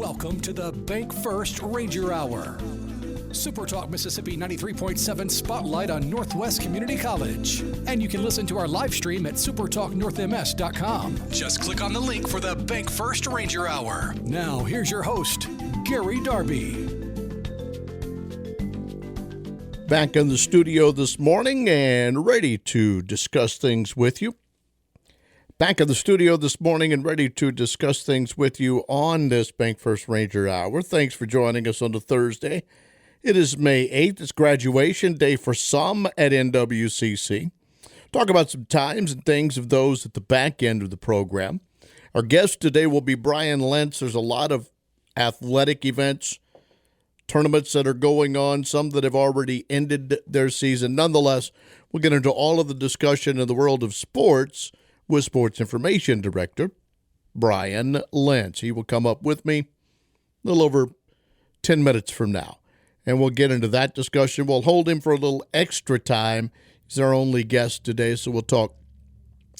Welcome to the Bank First Ranger Hour. Super Talk Mississippi 93.7 Spotlight on Northwest Community College. And you can listen to our live stream at supertalknorthms.com. Just click on the link for the Bank First Ranger Hour. Now, here's your host, Gary Darby. Back in the studio this morning and ready to discuss things with you. Back in the studio this morning and ready to discuss things with you on this Bank First Ranger Hour. Thanks for joining us on the Thursday. It is May 8th. It's graduation day for some at NWCC. Talk about some times and things of those at the back end of the program. Our guest today will be Brian Lentz. There's a lot of athletic events, tournaments that are going on, some that have already ended their season. Nonetheless, we'll get into all of the discussion in the world of sports with Sports Information Director Brian Lentz. He will come up with me a little over 10 minutes from now, and we'll get into that discussion. We'll hold him for a little extra time. He's our only guest today, so we'll talk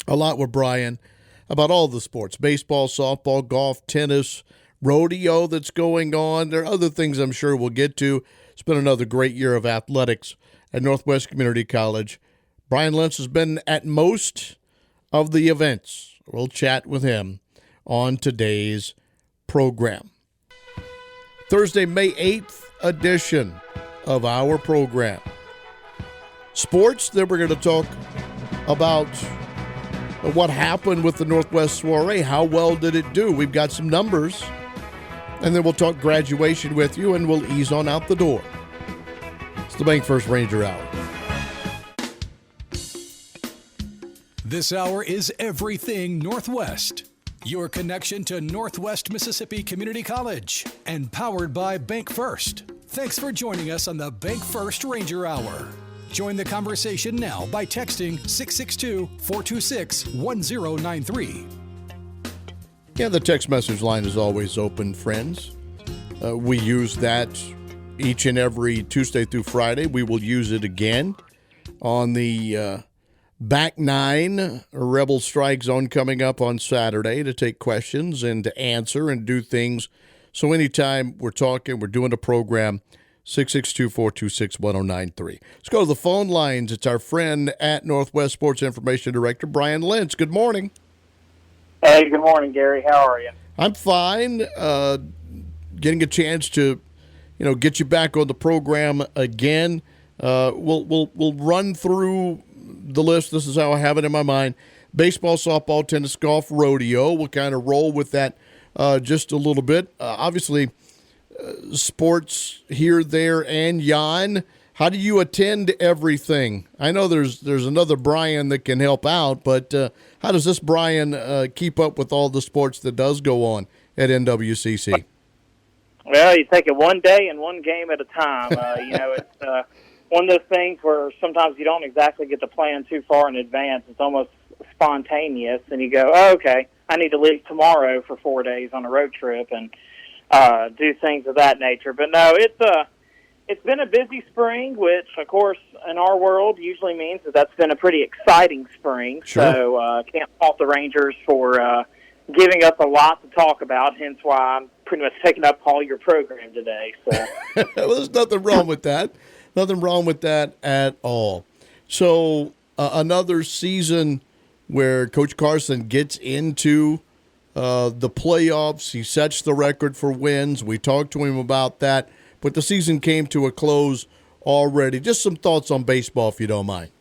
a lot with Brian about all the sports, baseball, softball, golf, tennis, rodeo that's going on. There are other things I'm sure we'll get to. It's been another great year of athletics at Northwest Community College. Brian Lentz has been at most of the events. We'll chat with him on today's program. Thursday, May 8th edition of our program. Sports, then we're going to talk about what happened with the Northwest Soiree. How well did it do? We've got some numbers. And then we'll talk graduation with you, and we'll ease on out the door. It's the Bank First Ranger Hour. This hour is everything Northwest. Your connection to Northwest Mississippi Community College and powered by Bank First. Thanks for joining us on the Bank First Ranger Hour. Join the conversation now by texting 662-426-1093. Yeah, the text message line is always open, friends. We use that each and every Tuesday through Friday. We will use it again on the Back 9 Rebel Strike Zone coming up on Saturday to take questions and to answer and do things. So anytime we're talking, we're doing a program, 662-426-1093. Let's go to the phone lines. It's our friend at Northwest Sports Information Director, Brian Lentz. Good morning. Hey, good morning, Gary. How are you? I'm fine. Getting a chance to, get you back on the program again. We'll run through the list. This is how I have it in my mind: baseball, softball, tennis, golf, rodeo. We'll kind of roll with that just a little bit. Obviously, sports here, there, and yon. How do you attend everything? I know there's another Brian that can help out, but how does this Brian keep up with all the sports that does go on at NWCC? Well, you take it one day and one game at a time. It's one of those things where sometimes you don't exactly get to plan too far in advance. It's almost spontaneous, and you go, oh, okay, I need to leave tomorrow for 4 days on a road trip and do things of that nature. But no, it's been a busy spring, which, of course, in our world usually means that's been a pretty exciting spring. Sure. So can't fault the Rangers for giving us a lot to talk about, hence why I'm pretty much taking up all your program today. So. Well, there's nothing wrong with that. Nothing wrong with that at all. So another season where Coach Carson gets into the playoffs. He sets the record for wins. We talked to him about that. But the season came to a close already. Just some thoughts on baseball, if you don't mind.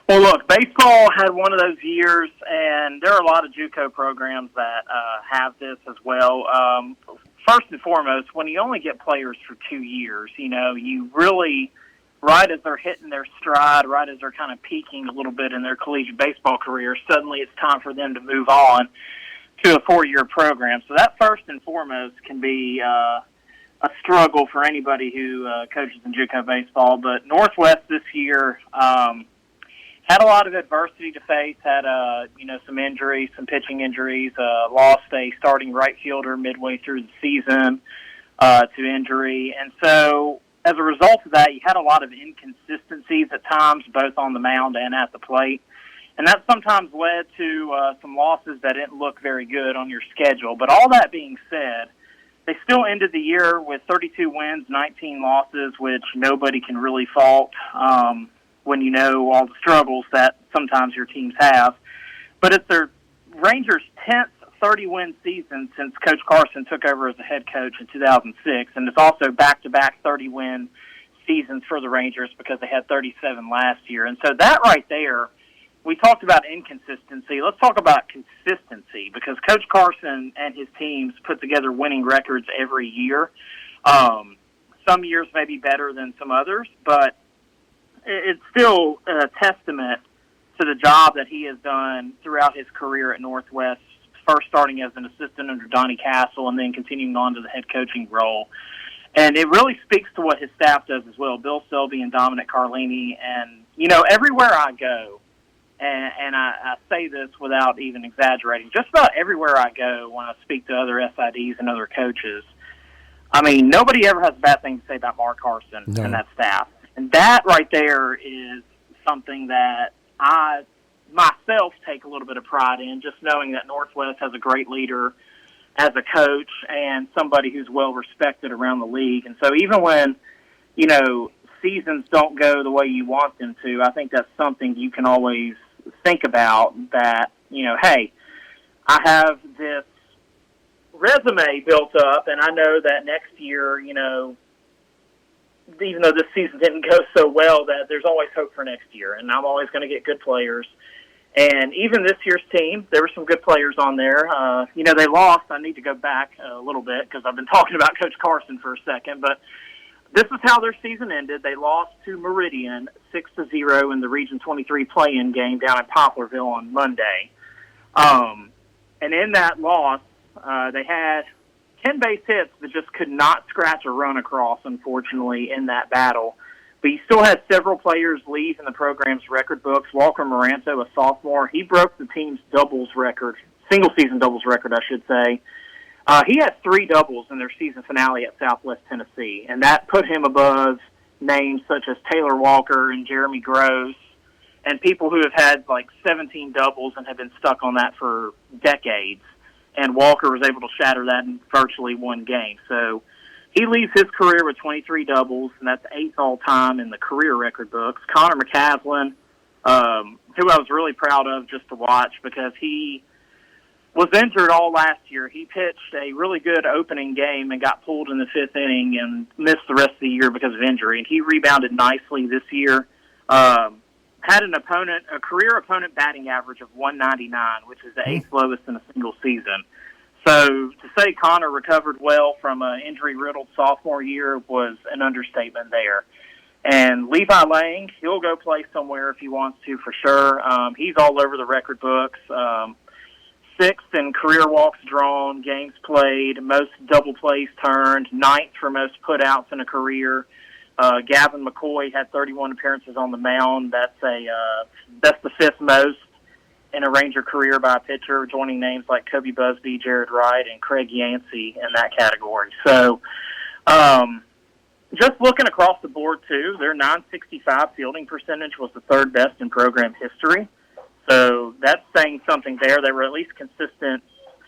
Well, look, baseball had one of those years, and there are a lot of JUCO programs that have this as well. First and foremost, when you only get players for 2 years, you really, right as they're hitting their stride, right as they're kind of peaking a little bit in their collegiate baseball career, suddenly it's time for them to move on to a 4-year program. So that first and foremost can be a struggle for anybody who coaches in JUCO baseball. But Northwest this year had a lot of adversity to face, had some injuries, some pitching injuries, lost a starting right fielder midway through the season to injury. And so as a result of that, you had a lot of inconsistencies at times, both on the mound and at the plate. And that sometimes led to some losses that didn't look very good on your schedule. But all that being said, They still ended the year with 32 wins, 19 losses, which nobody can really fault when you know all the struggles that sometimes your teams have. But it's their Rangers' 10th 30-win season since Coach Carson took over as the head coach in 2006, and it's also back-to-back 30-win seasons for the Rangers because they had 37 last year. And so that right there, we talked about inconsistency. Let's talk about consistency, because Coach Carson and his teams put together winning records every year. Some years may be better than some others, but it's still a testament to the job that he has done throughout his career at Northwest, first starting as an assistant under Donnie Castle and then continuing on to the head coaching role. And it really speaks to what his staff does as well, Bill Selby and Dominic Carlini. And, you know, everywhere I go, and I say this without even exaggerating, just about everywhere I go when I speak to other SIDs and other coaches, I mean, nobody ever has a bad thing to say about Mark Carson and that staff. And that right there is something that I myself take a little bit of pride in, just knowing that Northwest has a great leader as a coach and somebody who's well respected around the league. And so even when, you know, seasons don't go the way you want them to, I think that's something you can always think about, that, you know, hey, I have this resume built up, and I know that next year, you know, even though this season didn't go so well, that there's always hope for next year, and I'm always going to get good players. And even this year's team, there were some good players on there. You know, they lost. I need to go back a little bit because I've been talking about Coach Carson for a second, but this is how their season ended. They lost to Meridian 6-0 in the Region 23 play-in game down in Poplarville on Monday. And in that loss, they had 10 base hits that just could not scratch a run across, unfortunately, in that battle. But you still had several players leave in the program's record books. Walker Maranto, a sophomore, he broke the team's doubles record, single-season doubles record, I should say. He had 3 doubles in their season finale at Southwest Tennessee, and that put him above names such as Taylor Walker and Jeremy Gross and people who have had like 17 doubles and have been stuck on that for decades. And Walker was able to shatter that in virtually one game. So he leaves his career with 23 doubles, and that's 8th all-time in the career record books. Connor McCaslin, who I was really proud of just to watch because he was injured all last year. He pitched a really good opening game and got pulled in the 5th inning and missed the rest of the year because of injury. And he rebounded nicely this year. Had a career opponent batting average of 199, which is the 8th lowest in a single season. So to say Connor recovered well from an injury-riddled sophomore year was an understatement there. And Levi Lang, he'll go play somewhere if he wants to for sure. He's all over the record books. 6th in career walks drawn, games played, most double plays turned, 9th for most putouts in a career. Gavin McCoy had 31 appearances on the mound. That's the 5th most in a Ranger career by a pitcher, joining names like Kobe Busby, Jared Wright, and Craig Yancey in that category. So just looking across the board, too, their .965 fielding percentage was the 3rd best in program history. So that's saying something there. They were at least consistent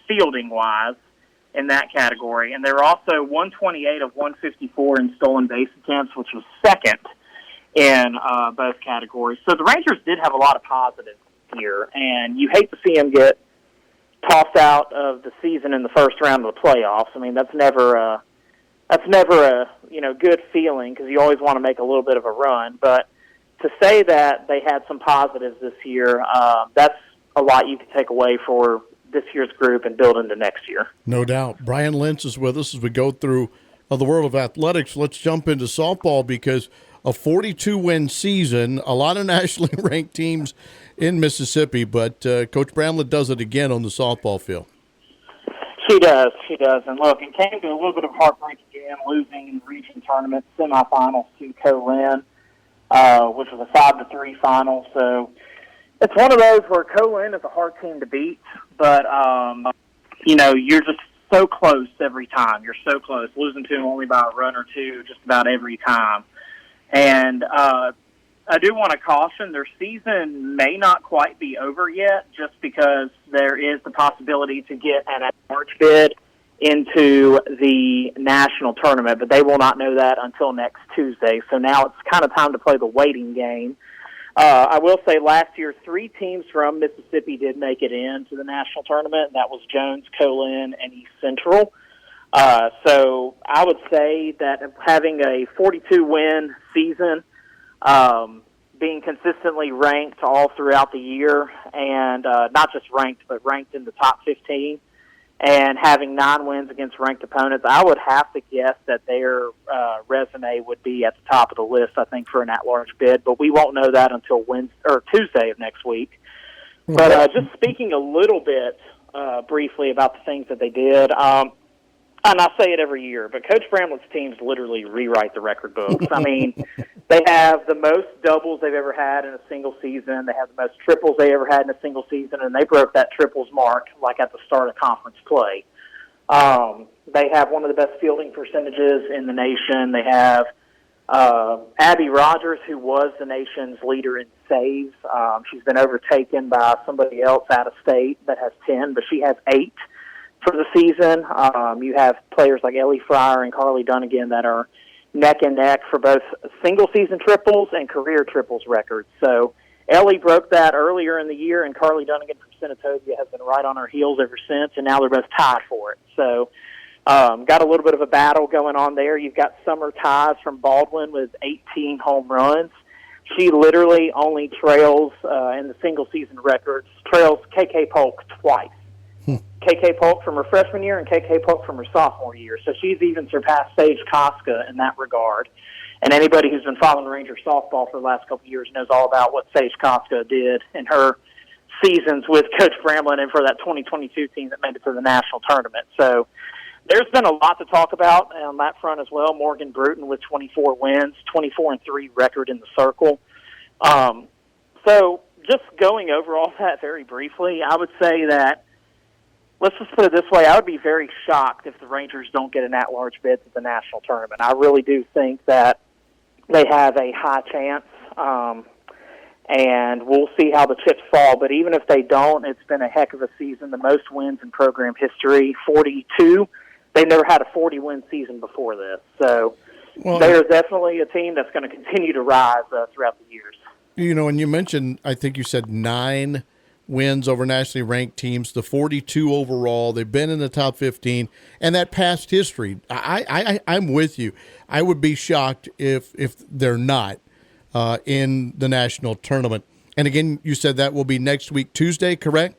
fielding-wise in that category. And they were also 128 of 154 in stolen base attempts, which was 2nd in both categories. So the Rangers did have a lot of positives here, and you hate to see them get tossed out of the season in the first round of the playoffs. I mean, that's never a good feeling because you always want to make a little bit of a run. But to say that they had some positives this year, that's a lot you can take away for this year's group and build into next year. No doubt. Brian Lentz is with us as we go through the world of athletics. Let's jump into softball because a 42-win season, a lot of nationally ranked teams in Mississippi, but Coach Bramlett does it again on the softball field. She does. And look, it came to a little bit of heartbreak again, losing in the region tournament semifinals to Colin, which was a 5-3 final. So it's one of those where Colin is a hard team to beat, but you're just so close every time. You're so close, losing to them only by a run or two just about every time. And I do want to caution their season may not quite be over yet just because there is the possibility to get an March bid into the national tournament, but they will not know that until next Tuesday. So now it's kind of time to play the waiting game. I will say last year 3 teams from Mississippi did make it into the national tournament, and that was Jones, Colin, and East Central. So I would say that having a 42-win season, being consistently ranked all throughout the year, and not just ranked, but ranked in the top 15, and having 9 wins against ranked opponents, I would have to guess that their resume would be at the top of the list, I think, for an at-large bid. But we won't know that until Tuesday of next week. But just speaking a little bit briefly about the things that they did, and I say it every year, but Coach Bramlett's teams literally rewrite the record books. I mean, they have the most doubles they've ever had in a single season. They have the most triples they ever had in a single season, and they broke that triples mark like at the start of conference play. They have one of the best fielding percentages in the nation. They have Abby Rogers, who was the nation's leader in saves. She's been overtaken by somebody else out of state that has 10, but she has 8. For the season. You have players like Ellie Fryer and Carly Dunnigan that are neck and neck for both single-season triples and career triples records. So Ellie broke that earlier in the year, and Carly Dunnigan from Senatobia has been right on her heels ever since, and now they're both tied for it. So got a little bit of a battle going on there. You've got Summer Tice from Baldwin with 18 home runs. She literally only trails, in the single-season records, trails KK Polk twice. KK Polk from her freshman year and KK Polk from her sophomore year. So she's even surpassed Sage Koska in that regard. And anybody who's been following Ranger softball for the last couple of years knows all about what Sage Koska did in her seasons with Coach Bramlett and for that 2022 team that made it to the national tournament. So there's been a lot to talk about on that front as well. Morgan Bruton with 24 wins, 24-3 record in the circle. So just going over all that very briefly, I would say that, let's just put it this way, I would be very shocked if the Rangers don't get an at-large bid to the national tournament. I really do think that they have a high chance, and we'll see how the chips fall. But even if they don't, it's been a heck of a season, the most wins in program history, 42. They've never had a 40-win season before this. So they're definitely a team that's going to continue to rise throughout the years. You know, and you mentioned, I think you said 9 wins over nationally ranked teams, the 42 overall. They've been in the top 15, and that past history. I'm with you. I would be shocked if they're not in the national tournament. And again, you said that will be next week, Tuesday, correct?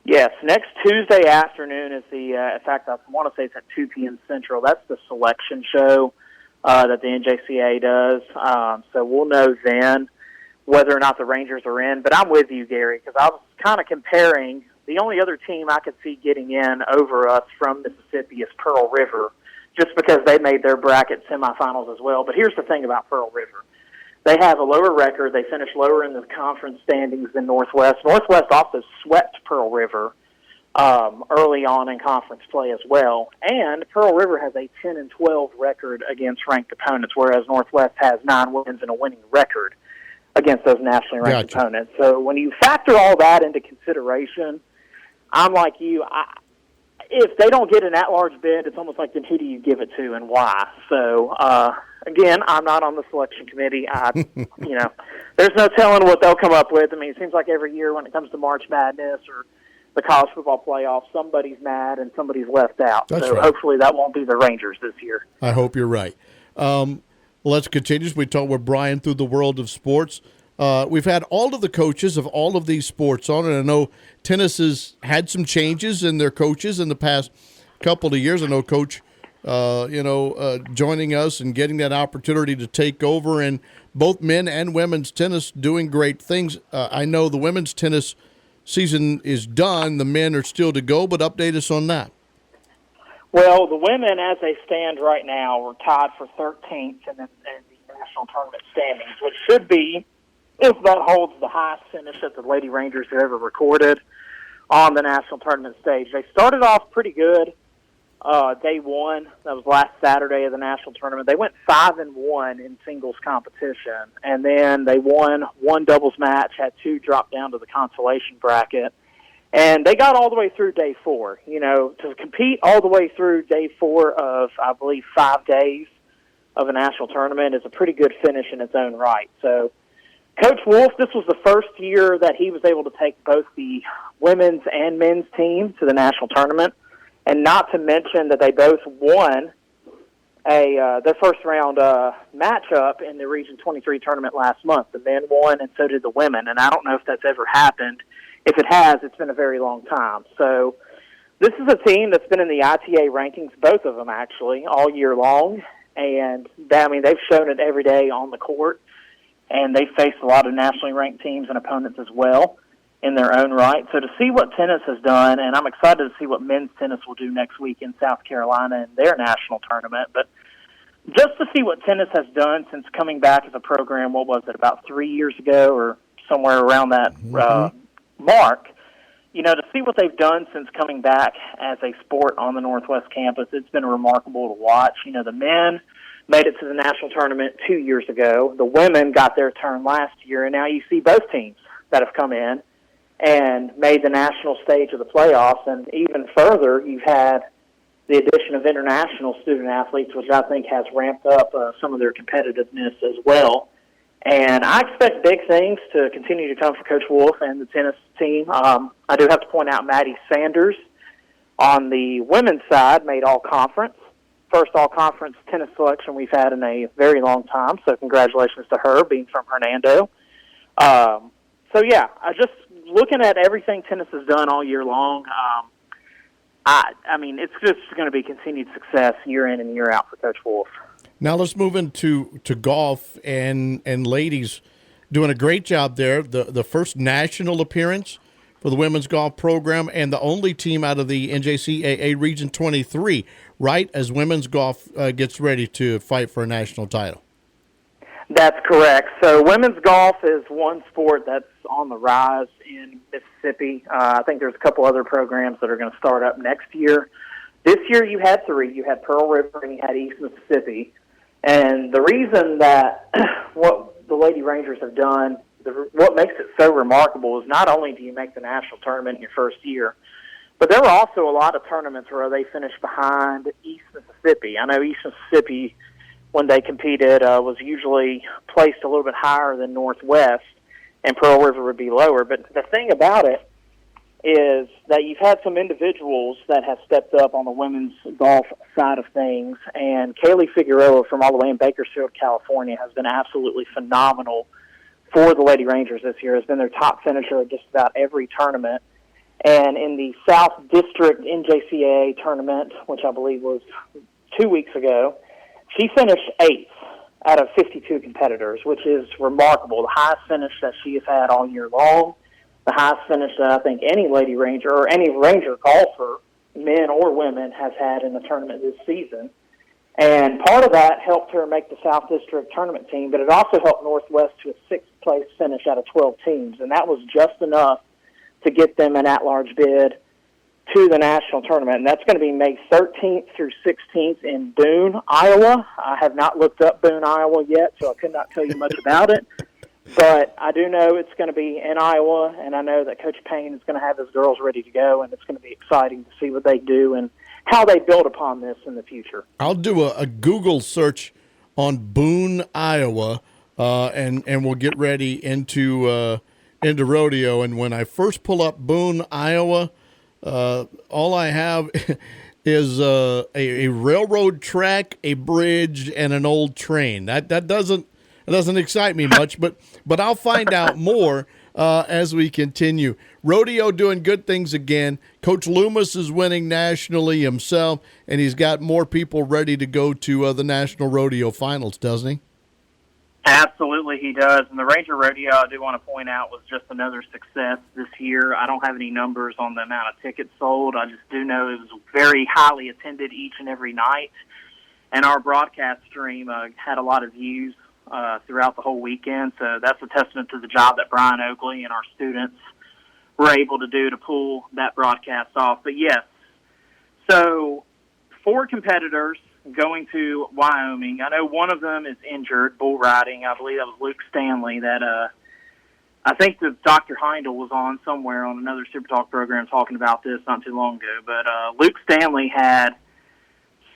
Yes, next Tuesday afternoon is the, in fact, I want to say it's at 2 p.m. Central. That's the selection show that the NJCAA does. So we'll know then whether or not the Rangers are in. But I'm with you, Gary, because I was kind of comparing. The only other team I could see getting in over us from Mississippi is Pearl River, just because they made their bracket semifinals as well. But here's the thing about Pearl River. They have a lower record. They finished lower in the conference standings than Northwest. Northwest also swept Pearl River early on in conference play as well. And Pearl River has a 10-12 record against ranked opponents, whereas Northwest has 9 wins and a winning record against those nationally ranked opponents. So when you factor all that into consideration, I'm like you. If they don't get an at-large bid, it's almost like, then who do you give it to and why? So, again, I'm not on the selection committee. There's no telling what they'll come up with. I mean, it seems like every year when it comes to March Madness or the college football playoff, somebody's mad and somebody's left out. That's so right. Hopefully that won't be the Rangers this year. I hope you're right. Let's continue. We talk with Brian through the world of sports. We've had all of the coaches of all of these sports on, and I know tennis has had some changes in their coaches in the past couple of years. I know Coach, joining us and getting that opportunity to take over, and both men and women's tennis doing great things. I know the women's tennis season is done. The men are still to go, but update us on that. Well, the women, as they stand right now, are tied for 13th in the national tournament standings, which should be, if that holds, the highest finish that the Lady Rangers have ever recorded on the national tournament stage. They started off pretty good. Day one, that was last Saturday of the national tournament. They went 5-1 in singles competition, and then they won one doubles match, had 2 drop down to the consolation bracket, And they got all the way through day 4. To compete all the way through day 4 of, I believe, 5 days of a national tournament is a pretty good finish in its own right. So Coach Wolf, this was the first year that he was able to take both the women's and men's team to the national tournament, and not to mention that they both won their first round matchup in the Region 23 tournament last month. The men won, and so did the women, and I don't know if that's ever happened. If it has, it's been a very long time. So this is a team that's been in the ITA rankings, both of them actually, all year long, and they've shown it every day on the court. And they faced a lot of nationally ranked teams and opponents as well in their own right. So to see what tennis has done, and I'm excited to see what men's tennis will do next week in South Carolina in their national tournament, but just to see what tennis has done since coming back as a program, what was it, about 3 years ago or somewhere around that mark, to see what they've done since coming back as a sport on the Northwest campus, it's been remarkable to watch. The men made it to the national tournament 2 years ago. The women got their turn last year, and now you see both teams that have come in and made the national stage of the playoffs. And even further, you've had the addition of international student athletes, which I think has ramped up some of their competitiveness as well. And I expect big things to continue to come for Coach Wolf and the tennis team. I do have to point out Maddie Sanders on the women's side made all-conference. First all-conference tennis selection we've had in a very long time, so congratulations to her, being from Hernando. I just looking at everything tennis has done all year long, it's just going to be continued success year in and year out for Coach Wolf. Now let's move into golf, and ladies doing a great job there. The first national appearance for the women's golf program, and the only team out of the NJCAA Region 23, right as women's golf gets ready to fight for a national title. That's correct. So women's golf is one sport that's on the rise in Mississippi. I think there's a couple other programs that are going to start up next year. This year you had 3. You had Pearl River and you had East Mississippi. And the reason that what the Lady Rangers have done, what makes it so remarkable is not only do you make the national tournament in your first year, but there were also a lot of tournaments where they finished behind East Mississippi. I know East Mississippi, when they competed, was usually placed a little bit higher than Northwest, and Pearl River would be lower. But the thing about it is that you've had some individuals that have stepped up on the women's golf side of things, and Kaylee Figueroa from all the way in Bakersfield, California, has been absolutely phenomenal for the Lady Rangers this year, has been their top finisher at just about every tournament. And in the South District NJCAA tournament, which I believe was 2 weeks ago, she finished 8th out of 52 competitors, which is remarkable. The highest finish that she has had all year long, the highest finish that I think any Lady Ranger or any Ranger golfer, men or women, has had in the tournament this season. And part of that helped her make the South District tournament team, but it also helped Northwest to a 6th place finish out of 12 teams, and that was just enough to get them an at-large bid to the national tournament. And that's going to be May 13th through 16th in Boone, Iowa. I have not looked up Boone, Iowa yet, so I could not tell you much about it. But I do know it's going to be in Iowa, and I know that Coach Payne is going to have his girls ready to go, and it's going to be exciting to see what they do and how they build upon this in the future. I'll do a Google search on Boone, Iowa, and we'll get ready into rodeo. And when I first pull up Boone, Iowa, all I have is a railroad track, a bridge, and an old train. That doesn't excite me much, but I'll find out more as we continue. Rodeo doing good things again. Coach Loomis is winning nationally himself, and he's got more people ready to go to the National Rodeo Finals, doesn't he? Absolutely, he does. And the Ranger Rodeo, I do want to point out, was just another success this year. I don't have any numbers on the amount of tickets sold. I just do know it was very highly attended each and every night. And our broadcast stream had a lot of views throughout the whole weekend. So that's a testament to the job that Brian Oakley and our students were able to do to pull that broadcast off. But yes, so 4 competitors going to Wyoming. I know one of them is injured, bull riding. I believe that was Luke Stanley that I think that Dr. Heindel was on somewhere on another Super Talk program talking about this not too long ago. But Luke Stanley had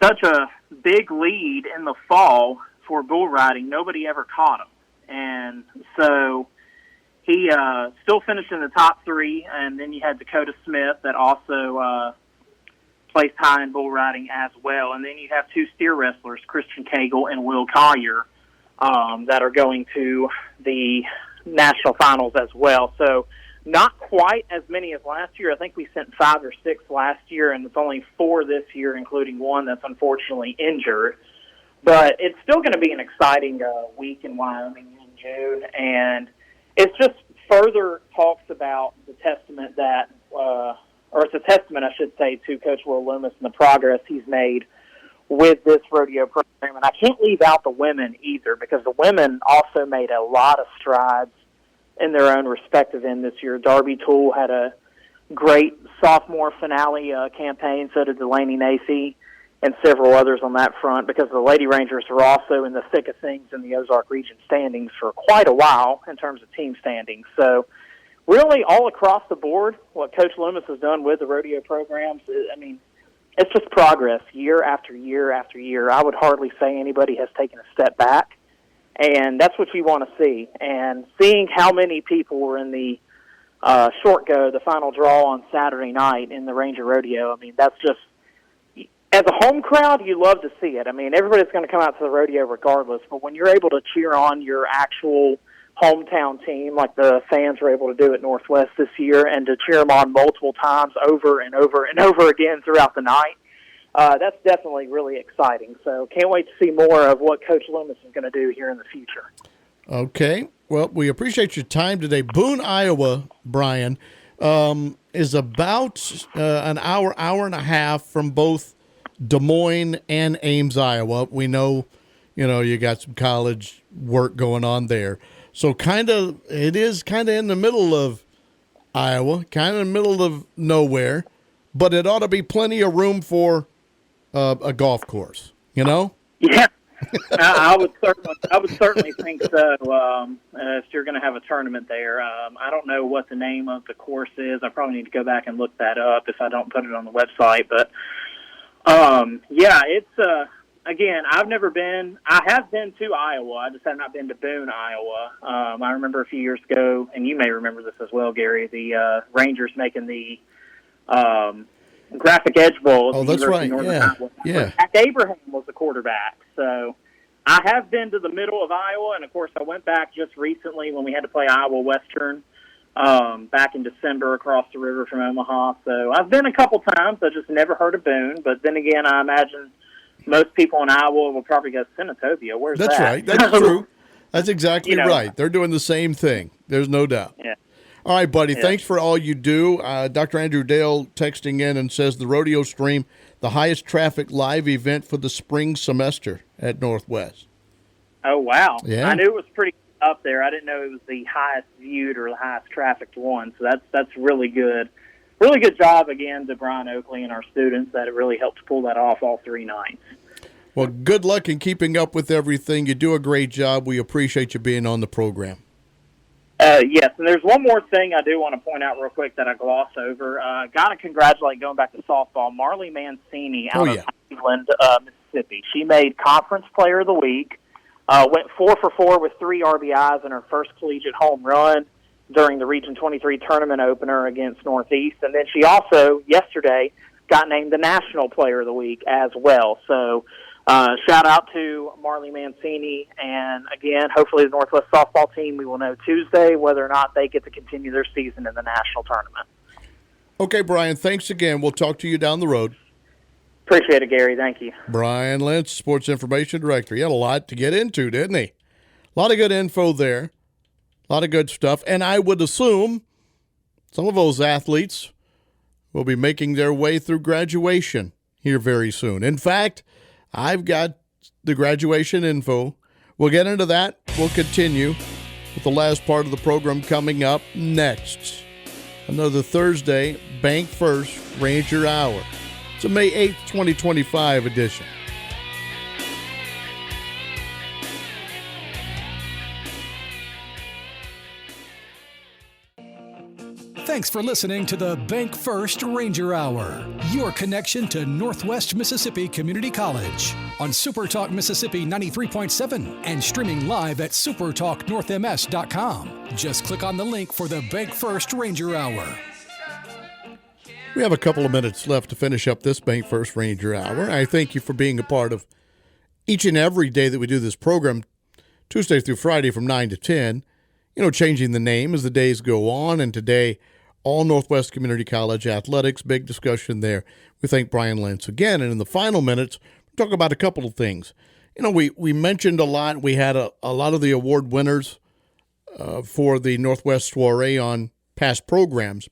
such a big lead in the fall for bull riding, nobody ever caught him. And so he still finished in the top 3, and then you had Dakota Smith that also placed high in bull riding as well. And then you have 2 steer wrestlers, Christian Cagle and Will Collier, that are going to the national finals as well. So not quite as many as last year. I think we sent 5 or 6 last year, and it's only 4 this year, including one that's unfortunately injured. But it's still going to be an exciting week in Wyoming in June, and it's just further talks about the testament that, or it's a testament, I should say, to Coach Will Loomis and the progress he's made with this rodeo program. And I can't leave out the women either, because the women also made a lot of strides in their own respective end this year. Darby Toole had a great sophomore finale campaign, so did Delaney Nacy and several others on that front, because the Lady Rangers are also in the thick of things in the Ozark region standings for quite a while in terms of team standings. So really all across the board, what Coach Loomis has done with the rodeo programs, I mean, it's just progress year after year after year. I would hardly say anybody has taken a step back, and that's what you want to see. And seeing how many people were in the short go, the final draw on Saturday night in the Ranger Rodeo, I mean, that's just, as a home crowd, you love to see it. I mean, everybody's going to come out to the rodeo regardless, but when you're able to cheer on your actual hometown team, like the fans were able to do at Northwest this year, and to cheer them on multiple times over and over and over again throughout the night, that's definitely really exciting. So can't wait to see more of what Coach Loomis is going to do here in the future. Okay. Well, we appreciate your time today. Boone, Iowa, Brian, is about an hour and a half from both Des Moines and Ames, Iowa. We know, you got some college work going on there. So it is kind of in the middle of Iowa, kind of in the middle of nowhere, but it ought to be plenty of room for a golf course, Yeah. I would certainly think so. If you're going to have a tournament there, I don't know what the name of the course is. I probably need to go back and look that up if I don't put it on the website. But it's again, I've never been. I have been to Iowa. I just have not been to Boone, Iowa. I remember a few years ago, and you may remember this as well, Gary. The Rangers making the Graphic Edge Bowl. Oh, that's right. Yeah. Jack Abraham was the quarterback. So I have been to the middle of Iowa, and of course, I went back just recently when we had to play Iowa Western back in December across the river from Omaha. So I've been a couple times. I just never heard of Boone. But then again, I imagine most people in Iowa will probably go, Senatobia. Where's That's that? Right. That's true. That's exactly right. They're doing the same thing. There's no doubt. Yeah. All right, buddy. Yeah. Thanks for all you do. Dr. Andrew Dale texting in and says the rodeo stream, the highest traffic live event for the spring semester at Northwest. Oh, wow. Yeah. I knew it was pretty up there. I didn't know it was the highest viewed or the highest trafficked one. So that's really good. Really good job, again, to Brian Oakley and our students that it really helped pull that off all 3 nights. Well, good luck in keeping up with everything. You do a great job. We appreciate you being on the program. Yes, and there's one more thing I do want to point out real quick that I glossed over. Got to congratulate, going back to softball, Marlee Mancini out of Cleveland, Mississippi. She made Conference Player of the Week, went 4 for 4 with 3 RBIs in her first collegiate home run during the Region 23 tournament opener against Northeast. And then she also, yesterday, got named the National Player of the Week as well. So shout out to Marlee Mancini. And, again, hopefully the Northwest softball team, we will know Tuesday whether or not they get to continue their season in the national tournament. Okay, Brian, thanks again. We'll talk to you down the road. Appreciate it, Gary. Thank you. Brian Lentz, Sports Information Director. He had a lot to get into, didn't he? A lot of good info there. A lot of good stuff. And I would assume some of those athletes will be making their way through graduation here very soon. In fact, I've got the graduation info. We'll get into that. We'll continue with the last part of the program coming up next. Another Thursday, Bank First Ranger Hour. It's a May 8th, 2025 edition. Thanks for listening to the Bank First Ranger Hour, your connection to Northwest Mississippi Community College on SuperTalk Mississippi 93.7 and streaming live at supertalknorthms.com. Just click on the link for the Bank First Ranger Hour. We have a couple of minutes left to finish up this Bank First Ranger Hour. I thank you for being a part of each and every day that we do this program, Tuesday through Friday from 9 to 10. Changing the name as the days go on, and today, all Northwest Community College athletics, big discussion there. We thank Brian Lentz again, and in the final minutes, we'll talk about a couple of things. We mentioned a lot. We had a lot of the award winners for the Northwest Soiree on past programs,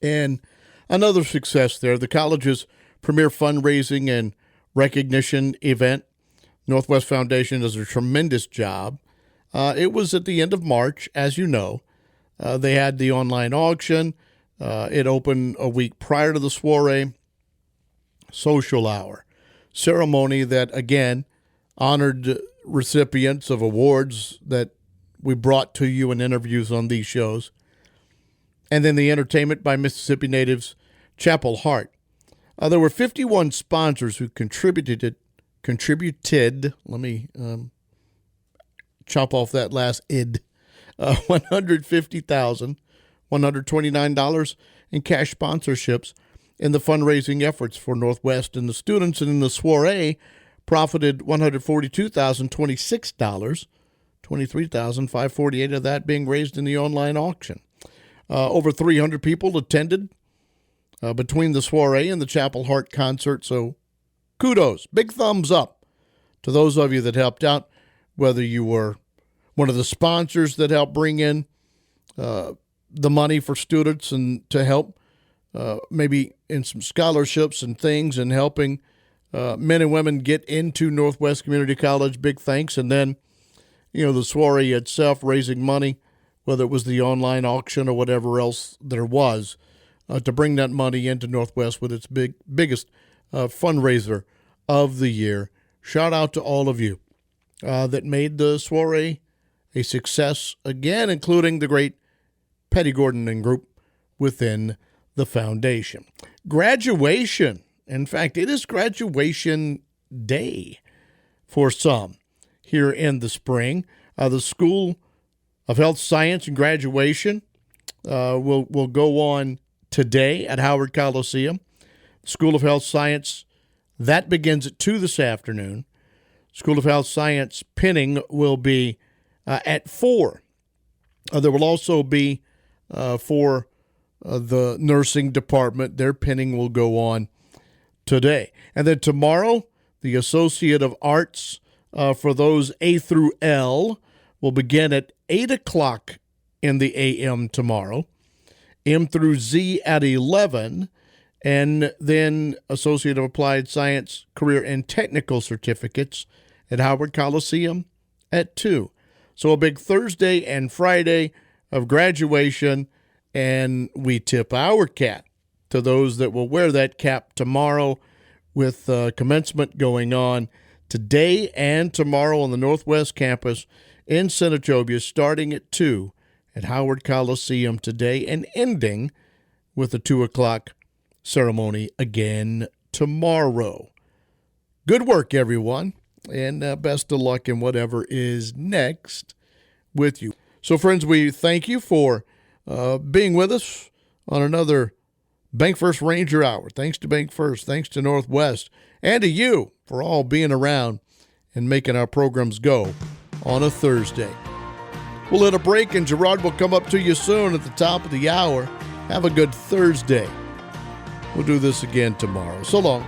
and another success there, the college's premier fundraising and recognition event. Northwest Foundation does a tremendous job. It was at the end of March, as you know. They had the online auction. It opened a week prior to the soiree. Social hour ceremony that, again, honored recipients of awards that we brought to you in interviews on these shows. And then the entertainment by Mississippi natives Chapel Hart. There were 51 sponsors who contributed. Let me chop off that last id. $150,129 in cash sponsorships in the fundraising efforts for Northwest, and the students in the soiree profited $142,026, $23,548 of that being raised in the online auction. Over 300 people attended between the soiree and the Chapel Hart concert, so kudos, big thumbs up to those of you that helped out, whether you were one of the sponsors that helped bring in the money for students and to help maybe in some scholarships and things and helping men and women get into Northwest Community College. Big thanks. And then, the soiree itself, raising money, whether it was the online auction or whatever else there was, to bring that money into Northwest with its biggest fundraiser of the year. Shout out to all of you that made the soiree a success, again, including the great Petty Gordon and group within the foundation. Graduation. In fact, it is graduation day for some here in the spring. The School of Health Science and Graduation will go on today at Howard Coliseum. School of Health Science, that begins at 2 this afternoon. School of Health Science pinning will be at 4. There will also be for the nursing department, their pinning will go on today. And then tomorrow, the Associate of Arts for those A through L will begin at 8 o'clock in the a.m. tomorrow. M through Z at 11. And then Associate of Applied Science, Career and Technical Certificates at Howard Coliseum at 2. So a big Thursday and Friday of graduation, and we tip our cap to those that will wear that cap tomorrow with commencement going on today and tomorrow on the Northwest Campus in Senatobia, starting at 2 at Howard Coliseum today and ending with a 2 o'clock ceremony again tomorrow. Good work, everyone, and best of luck in whatever is next with you. So, friends, we thank you for being with us on another Bank First Ranger Hour. Thanks to Bank First, thanks to Northwest, and to you for all being around and making our programs go on a Thursday. We'll hit a break, and Gerard will come up to you soon at the top of the hour. Have a good Thursday. We'll do this again tomorrow. So long.